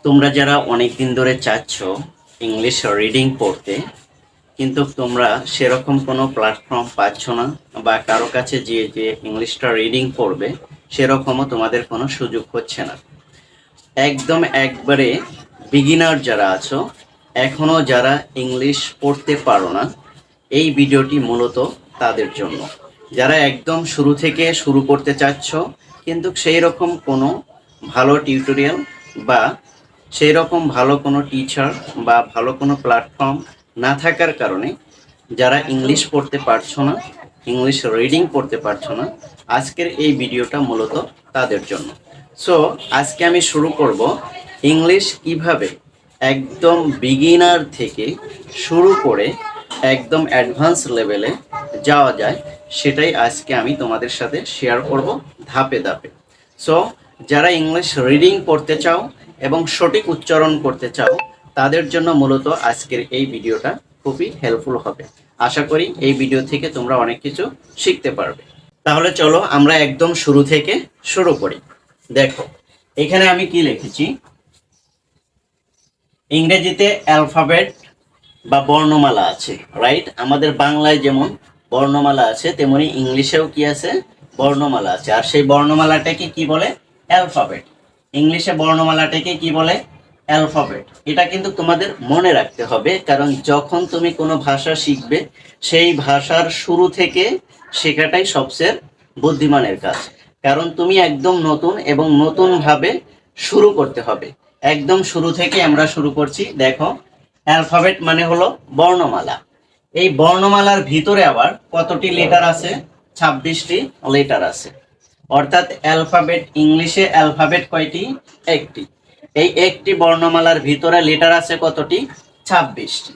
তোমরা যারা অনেক দিন ধরে চাচ্ছ ইংলিশ রিডিং পড়তে, কিন্তু তোমরা সেরকম কোনো প্ল্যাটফর্ম পাচ্ছ না, বা কারো কাছে যে ইংলিশটা রিডিং পড়বে সেরকমও তোমাদের কোনো সুযোগ হচ্ছে না। একদম একবারে বিগিনার যারা আছো, এখনও যারা ইংলিশ পড়তে পারো না, এই ভিডিওটি মূলত তাদের জন্য। যারা একদম শুরু থেকে শুরু করতে চাচ্ছ, কিন্তু সেই রকম কোনো ভালো টিউটোরিয়াল বা সেই রকম ভালো কোনো টিচার বা ভালো কোনো প্ল্যাটফর্ম না থাকার কারণে যারা ইংলিশ পড়তে পারছো না, ইংলিশ রিডিং পড়তে পারছো না, আজকের এই ভিডিওটা মূলত তাদের জন্য। সো আজকে আমি শুরু করব ইংলিশ কিভাবে একদম বিগিনার থেকে শুরু করে একদম অ্যাডভান্স লেভেলে যাওয়া যায়, সেটাই আজকে আমি তোমাদের সাথে শেয়ার করব ধাপে ধাপে। সো যারা ইংলিশ রিডিং পড়তে চাও এবং সঠিক উচ্চারণ করতে চাও, তাদের জন্য মূলত আজকের এই ভিডিওটা খুবই হেল্পফুল হবে। আশা করি এই ভিডিও থেকে তোমরা অনেক কিছু শিখতে পারবে। তাহলে চলো আমরা একদম শুরু থেকে শুরু করি। দেখো এখানে আমি কি লিখেছি, ইংরেজিতে অ্যালফাবেট বা বর্ণমালা আছে, রাইট? আমাদের বাংলায় যেমন বর্ণমালা আছে, তেমনি ইংলিশেও কি আছে, বর্ণমালা আছে। আর সেই বর্ণমালাটাকে কি বলে? অ্যালফাবেট। ইংলিশে বর্ণমালাটাকে কি বলে? অ্যালফাবেট। এটা কিন্তু তোমাদের মনে রাখতে হবে, কারণ যখন তুমি কোনো ভাষা শিখবে, সেই ভাষার শুরু থেকে শেখাটাই সবচেয়ে বুদ্ধিমানের কাজ। কারণ তুমি একদম নতুন এবং নতুনভাবে শুরু করতে হবে। একদম শুরু থেকে আমরা শুরু করছি। দেখো, অ্যালফাবেট মানে হলো বর্ণমালা। এই বর্ণমালার ভিতরে আবার কতটি লেটার আছে? 26টি লেটার আছে। অর্থাৎ অ্যালফাবেট, ইংলিশে অ্যালফাবেট কয়টি? একটি। এই একটি বর্ণমালার ভিতরে লেটার আছে কতটি? 26টি।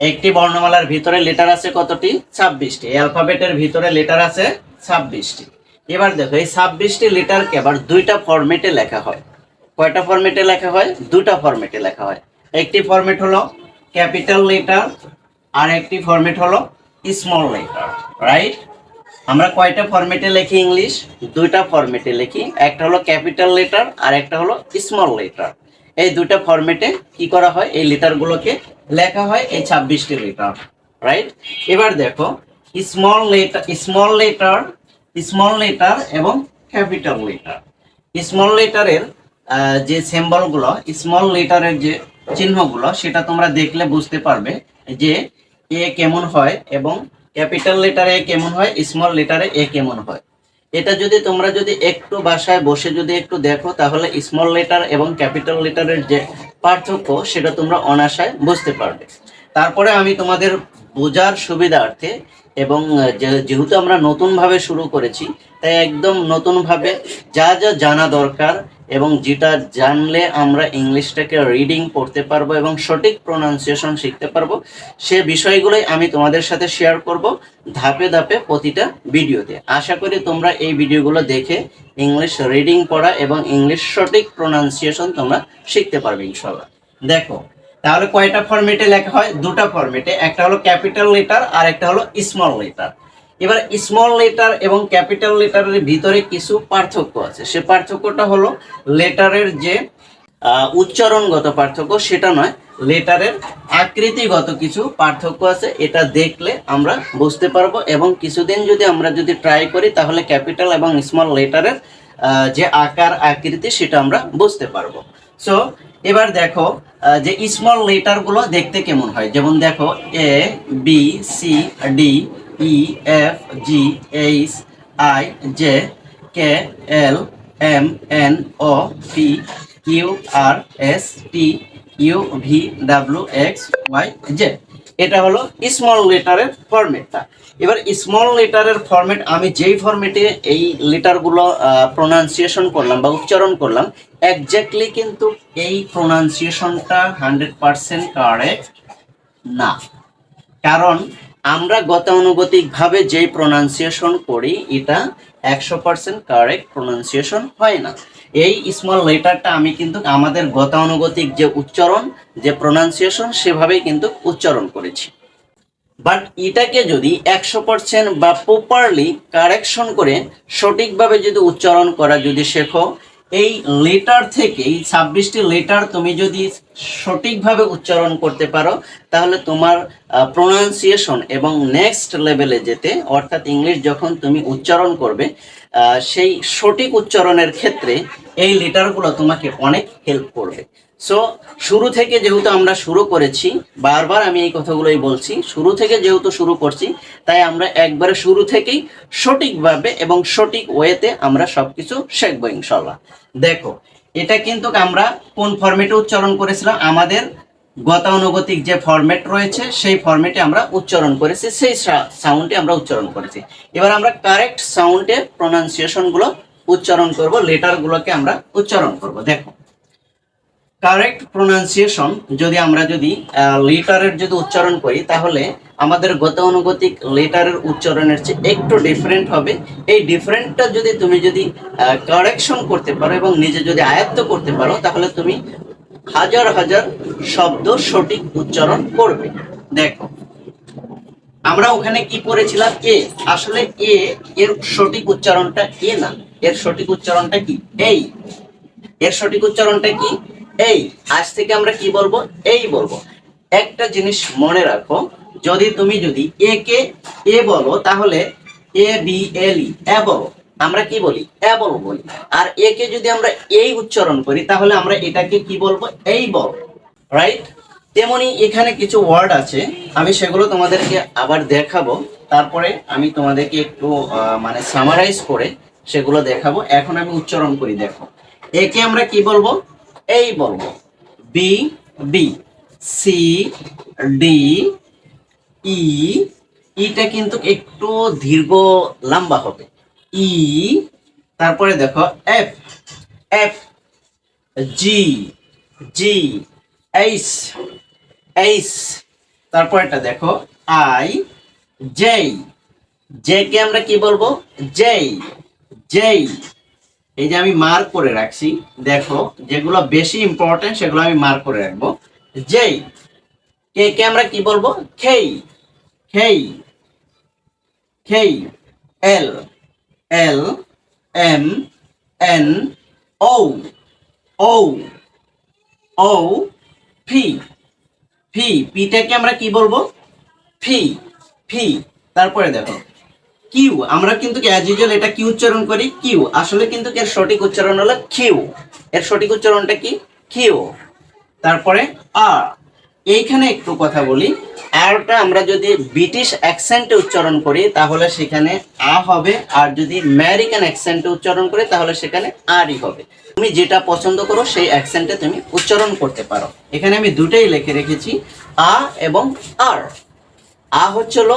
একটি বর্ণমালার ভিতরে লেটার আছে কতটি? 26টি। অ্যালফাবেটের ভিতরে লেটার আছে 26টি। এবার দেখো, এই 26টি লেটারকে আবার দুইটা ফরম্যাটে লেখা হয়। কয়টা ফরম্যাটে লেখা হয়? দুটা ফরম্যাটে লেখা হয়। একটি ফরম্যাট হলো ক্যাপিটাল লেটার, আর একটি ফরম্যাট হলো স্মল লেটার, রাইট? আমরা কয়টা ফরম্যাটে লিখি ইংলিশ? দুইটা ফরম্যাটে লিখি। একটা হলো ক্যাপিটাল লেটার আর একটা হলো স্মল লেটার। এই দুইটা ফরম্যাটে কি করা হয়? এই লেটারগুলোকে লেখা হয়, এই 26টি লেটার, রাইট? এবার দেখো, স্মল লেটার এবং ক্যাপিটাল লেটার। স্মল লেটারের যে সিম্বলগুলো, স্মল লেটারের যে চিহ্নগুলো, সেটা তোমরা দেখলে বুঝতে পারবে যে এ কেমন হয় এবং ক্যাপিটাল লেটারে এ কেমন হয়, স্মল লেটারে এ কেমন হয়। এটা যদি তোমরা যদি একটু বাসায় বসে যদি একটু দেখো, তাহলে স্মল লেটার এবং ক্যাপিটাল লেটারের যে পার্থক্য, সেটা তোমরা অনায়াসে বুঝতে পারবে। তারপরে আমি তোমাদের বোঝার সুবিধার্থে এবং যেহেতু আমরা নতুনভাবে শুরু করেছি, তাই একদম নতুনভাবে যা যা জানা দরকার এবং যেটা জানলে আমরা ইংলিশটাকে রিডিং পড়তে পারবো এবং সঠিক প্রোনাউন্সিয়েশন শিখতে পারবো, সে বিষয়গুলোই আমি তোমাদের সাথে শেয়ার করব ধাপে ধাপে প্রতিটা ভিডিওতে। আশা করি তোমরা এই ভিডিওগুলো দেখে ইংলিশ রিডিং পড়া এবং ইংলিশ সঠিক প্রোনাউন্সিয়েশন তোমরা শিখতে পারবে ইনশাআল্লাহ। দেখো, তাহলে কয়টা ফরম্যাটে লেখা হয়? দুটা ফরম্যাটে। একটা হলো ক্যাপিটাল লেটার আর একটা হলো স্মল লেটার। এবার স্মল লেটার এবং ক্যাপিটাল লেটারের ভিতরে কিছু পার্থক্য আছে। সে পার্থক্যটা হলো লেটারের যে উচ্চারণগত পার্থক্য, সেটা নয়, লেটারের আকৃতিগত কিছু পার্থক্য আছে। এটা দেখলে আমরা বুঝতে পারবো, এবং কিছুদিন যদি আমরা ট্রাই করি, তাহলে ক্যাপিটাল এবং স্মল লেটারের যে আকার আকৃতি, সেটা আমরা বুঝতে পারবো। সো এবার দেখো যে স্মল লেটারগুলো দেখতে কেমন হয়। যেমন দেখো, A, B, C, D, E, F, G, H, I, J, K, L, M, N, O, P, Q, R, S, T, U, V, W, X, Y, Z. এটা হলো স্মল লেটারের ফরম্যাটটা। এবার স্মল লেটারের ফরম্যাট, আমি যেই ফরম্যাটে এই লেটারগুলো প্রোনাউন্সিয়েশন করলাম বা উচ্চারণ করলাম, এক্স্যাক্টলি কিন্তু এই প্রোনাউন্সিয়েশনটা 100% কারেক্ট না। কারণ আমরা গতানুগতিকভাবে যেই প্রোনাউন্সিয়েশন করি, এটা 100% কারেক্ট প্রোনাউন্সিয়েশন হয় না। এই স্মল লেটারটা আমি কিন্তু আমাদের গতানুগতিক যে উচ্চারণ, যে প্রোনাউন্সিয়েশন, সেভাবেই কিন্তু উচ্চারণ করেছি। বাট এটাকে যদি 100% বা প্রপারলি কারেকশন করে সঠিকভাবে যদি উচ্চারণ করা যদি শেখো, এই লেটার থেকে এই 26টি লেটার তুমি যদি সঠিকভাবে উচ্চারণ করতে পারো তাহলে তোমার প্রোনাউন্সিয়েশন এবং নেক্সট লেভেলে যেতে, অর্থাৎ ইংলিশ যখন তুমি উচ্চারণ করবে সেই সঠিক উচ্চারণের ক্ষেত্রে এই লেটারগুলো তোমাকে অনেক হেল্প করবে। সো শুরু থেকে যেহেতু আমরা শুরু করেছি, বারবার আমি এই কথাগুলোই বলছি, শুরু থেকে যেহেতু শুরু করছি তাই আমরা একবারে শুরু থেকেই সঠিকভাবে এবং সঠিক ওয়েতে আমরা সবকিছু শিখবো ইনশাল্লাহ। দেখো এটা কিন্তু আমরা কোন ফরম্যাটে উচ্চারণ করেছিলাম, আমাদের গতানুগতিক যে ফরম্যাট রয়েছে সেই ফরম্যাটে আমরা উচ্চারণ করেছি, সেই সাউন্ডে আমরা উচ্চারণ করেছি। এবার আমরা কারেক্ট সাউন্ডে প্রোনাউন্সিয়েশনগুলো উচ্চারণ করব, লেটারগুলোকে আমরা উচ্চারণ করব। দেখো কারেক্ট প্রোনাউন্সিয়েশন আমরা যদি লেটারের যদি উচ্চারণ করি তাহলে আমাদের গতানুগতিক লেটারের উচ্চারণের চেয়ে একটু ডিফারেন্ট হবে। এই ডিফারেন্টটা তুমি যদি কারেকশন করতে পারো এবং নিজে যদি আয়ত্ত করতে পারো তাহলে তুমি হাজার হাজার শব্দ সঠিক উচ্চারণ করবে। দেখো আমরা ওখানে কি পড়েছিলাম, এ, আসলে এ এর সঠিক উচ্চারণটা এ না, এর সঠিক উচ্চারণটা কি এই, এর সঠিক উচ্চারণটা কি এই। আজ থেকে আমরা কি বলবো, এই বলবো। একটা জিনিস মনে রাখো, তুমি এ কে এ বলো তাহলে এ বি এল ই এ বলো, আমরা কি বলি এবল বলি। আর এ কে যদি আমরা এই উচ্চারণ করি তাহলে আমরা এটাকে কি বলবো, এই বল, রাইট। তেমনি এখানে কিছু ওয়ার্ড আছে, আমি সেগুলো তোমাদেরকে আবার দেখাবো, তারপরে আমি তোমাদেরকে একটু মানে সামারাইজ করে সেগুলো দেখাবো। এখন আমি উচ্চারণ করি। দেখো একে আমরা কি বলবো, এই বলবো। B B, C D E, ইটা কিন্তু একটু দীর্ঘ লম্বা হবে, ই। তারপরে দেখো F F, G G, H H. তারপর এটা দেখো আই, জে, জে কে আমরা কি বলবো, জেই জেই। এই যে আমি মার্ক করে রাখছি, দেখো যেগুলো বেশি ইম্পর্টেন্ট সেগুলো আমি মার্ক করে রাখবো। জেই। কে কে আমরা কি বলবো, খেই খেই খেই। এল এল এম এন ও ও ও। ফি ফি, পিটাকে আমরা কি বলবো, ফি ফি। তারপরে দেখো কিউ, আমরা কিন্তু অ্যাজ ইউজুয়াল এটা কি উচ্চারণ করি, কিউ, আসলে কিন্তু এর সঠিক উচ্চারণ হলো কিউ, এর সঠিক উচ্চারণটা কি, কিউ। তারপরে আর, এইখানে একটু কথা বলি, আরটা আমরা যদি ব্রিটিশ অ্যাকসেন্টে উচ্চারণ করি তাহলে সেখানে আ হবে, আর যদি আমেরিকান অ্যাকসেন্টে উচ্চারণ করি তাহলে সেখানে আরই হবে। তুমি যেটা পছন্দ করো সেই অ্যাকসেন্টে তুমি উচ্চারণ করতে পারো। এখানে আমি দুটোই লিখে রেখেছি, আ এবং আর। আ হচ্ছিল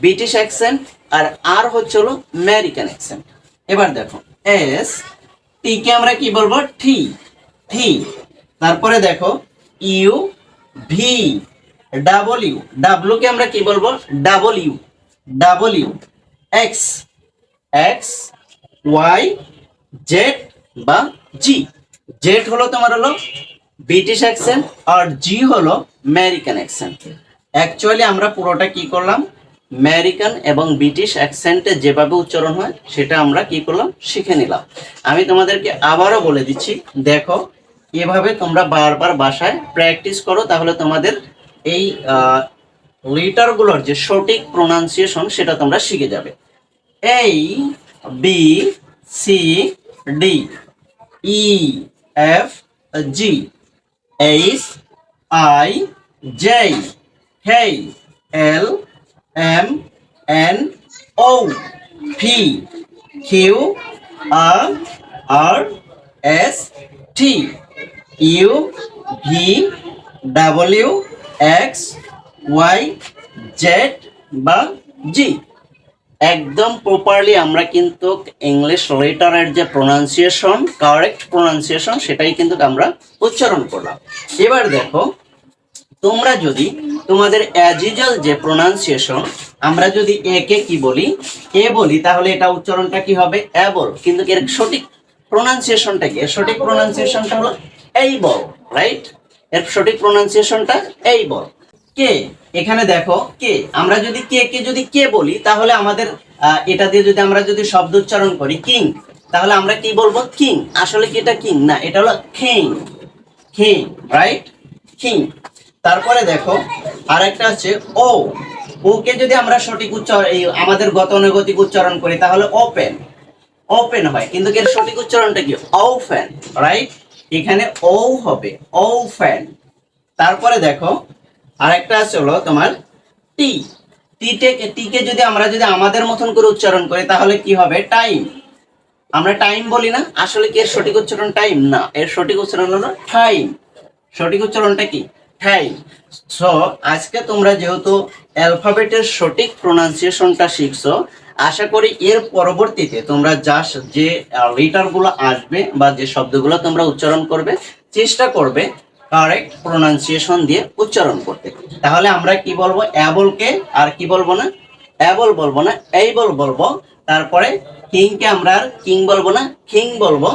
ব্রিটিশ অ্যাকসেন্ট আর আর হচ্ছিল আমেরিকান অ্যাকসেন্ট। এবার দেখো এস, টি কে আমরা কি বলবো, টি টি। তারপরে দেখো ইউ ভি, ডাবলিউ, ডাব্লিউ কে আমরা কি বলবো, W W. X X, Y, Z বা জি। জেড হলো তোমার হলো ব্রিটিশ অ্যাকসেন্ট আর জি হলো আমেরিকান অ্যাকসেন্ট। অ্যাকচুয়ালি আমরা পুরোটা কি করলাম, আমেরিকান এবং ব্রিটিশ অ্যাকসেন্টে যেভাবে উচ্চারণ হয় সেটা আমরা কি করলাম, শিখে নিলাম। আমি তোমাদেরকে আবারও বলে দিচ্ছি, দেখো এভাবে তোমরা বারবার বাসায় প্র্যাকটিস করো, তাহলে তোমাদের এই লেটারগুলোর যে সঠিক প্রোনাউন্সিয়েশন সেটা তোমরা শিখে যাবে। এই B C D E F G H I J K L M N O P Q R R S T U V W X Y Z বা G। একদম প্রপারলি আমরা কিন্তু ইংলিশ লেটারের যে প্রোনাউন্সিয়েশন, কারেক্ট প্রোনাউন্সিয়েশন সেটাই কিন্তু আমরা উচ্চারণ করলাম। এবার দেখো তোমরা যদি তোমাদের অ্যাজিজাল যে প্রোনাউন্সিয়েশন, আমরা যদি এ কে কি বলি, এ বলি, তাহলে এটা উচ্চারণটা কি হবে, এবল। কিন্তু এর সঠিক প্রোনাউন্সিয়েশনটা কি, এর সঠিক প্রোনাউন্সিয়েশনটা হলো এই বল, রাইট। এর সঠিক প্রোনাউন্সিয়েশনটা এই বল। কে, এখানে দেখো কে, আমরা যদি কে কে যদি কে বলি তাহলে আমাদের এটা দিয়ে যদি আমরা যদি শব্দ উচ্চারণ করি কিং তাহলে আমরা কি বলবো? কিং। আসলে কি এটা কিং না, এটা হলো কিং। King, right? কিং। তারপরে দেখো আরেকটা আছে ও। ওকে যদি আমরা সঠিক উচ্চারণ আমাদের গতানুগতিক উচ্চারণ করি তাহলে ওপেন। ওপেন হয়, কিন্তু এর সঠিক উচ্চারণটা কি? Open, right? এখানে ও হবে, ওপেন। তারপরে দেখো আরেকটা আছে হলো তোমার টি। টিকে যদি আমরা আমাদের মতন করে উচ্চারণ করি তাহলে কি হবে? টাইম। আমরা টাইম বলি না, আসলে কি এর সঠিক উচ্চারণ টাইম না, এর সঠিক উচ্চারণ হলো টাইম। সঠিক উচ্চারণটা কি? টাইম। সো আজকে তোমরা যেহেতু অ্যালফাবেটের সঠিক প্রোনাউন্সিয়েশনটা শিখছো, আশা করি এর পরবর্তীতে তোমরা যে লেটারগুলো আসবে বা যে শব্দগুলো তোমরা উচ্চারণ করবে চেষ্টা করবে কারেক্ট প্রোনাউন্সিয়েশন দিয়ে উচ্চারণ করতে। তাহলে আমরা কি বলবো? অ্যাবলকে আর কি বলবো না? অ্যাবল বলবো না, এইবল বলবো। তারপরে কিংকে আমরা আর কিং বলবো না, কিং বলবো।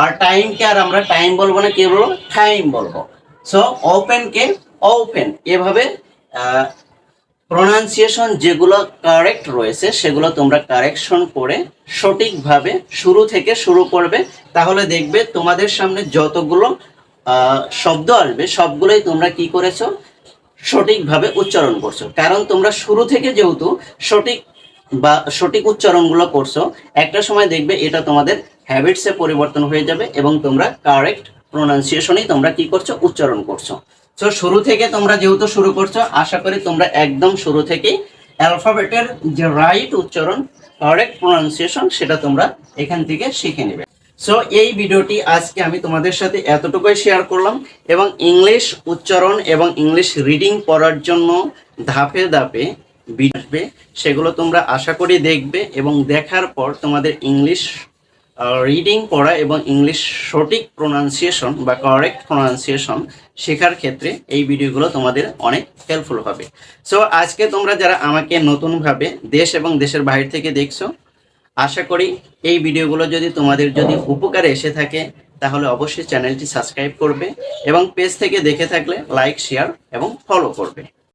আর টাইমকে আর আমরা টাইম বলবো না, কি বলবো? টাইম বলবো। সো ওপেনকে ওপেন। এভাবে প্রোনাউন্সিয়েশন যেগুলো কারেক্ট রয়েছে সেগুলো তোমরা কারেকশন করে সঠিকভাবে শুরু থেকে শুরু করবে। তাহলে দেখবে তোমাদের সামনে যতগুলো শব্দ আসবে সবগুলোই তোমরা কি করেছো? সঠিকভাবে উচ্চারণ করছো। কারণ তোমরা শুরু থেকে যেহেতু সঠিক উচ্চারণগুলো করছো, একটা সময় দেখবে এটা তোমাদের হ্যাবিটসে পরিবর্তন হয়ে যাবে এবং তোমরা কারেক্ট প্রোনাউন্সিয়েশনেই তোমরা কি করছো? উচ্চারণ করছো। সো শুরু থেকে তোমরা যেহেতু শুরু করছো, আশা করি তোমরা একদম শুরু থেকেই অ্যালফাবেটের যে রাইট উচ্চারণ, কারেক্ট প্রোনাউন্সিয়েশন সেটা তোমরা এখান থেকে শিখে নেবে। সো এই ভিডিওটি আজকে আমি তোমাদের সাথে এতটুকুই শেয়ার করলাম, এবং ইংলিশ উচ্চারণ এবং ইংলিশ রিডিং পড়ার জন্য ধাপে ধাপে আসবে, সেগুলো তোমরা আশা করি দেখবে এবং দেখার পর তোমাদের ইংলিশ রিডিং পড়া এবং ইংলিশ সঠিক প্রোনাউন্সিয়েশন বা কারেক্ট প্রোনাউন্সিয়েশন শেখার ক্ষেত্রে এই ভিডিওগুলো তোমাদের অনেক হেল্পফুল হবে। সো আজকে তোমরা যারা আমাকে নতুনভাবে দেশ এবং দেশের বাইরে থেকে দেখছো, আশা করি এই ভিডিওগুলো তোমাদের যদি উপকারে এসে থাকে তাহলে অবশ্যই চ্যানেলটি সাবস্ক্রাইব করবে এবং পেজ থেকে দেখে থাকলে লাইক, শেয়ার এবং ফলো করবে।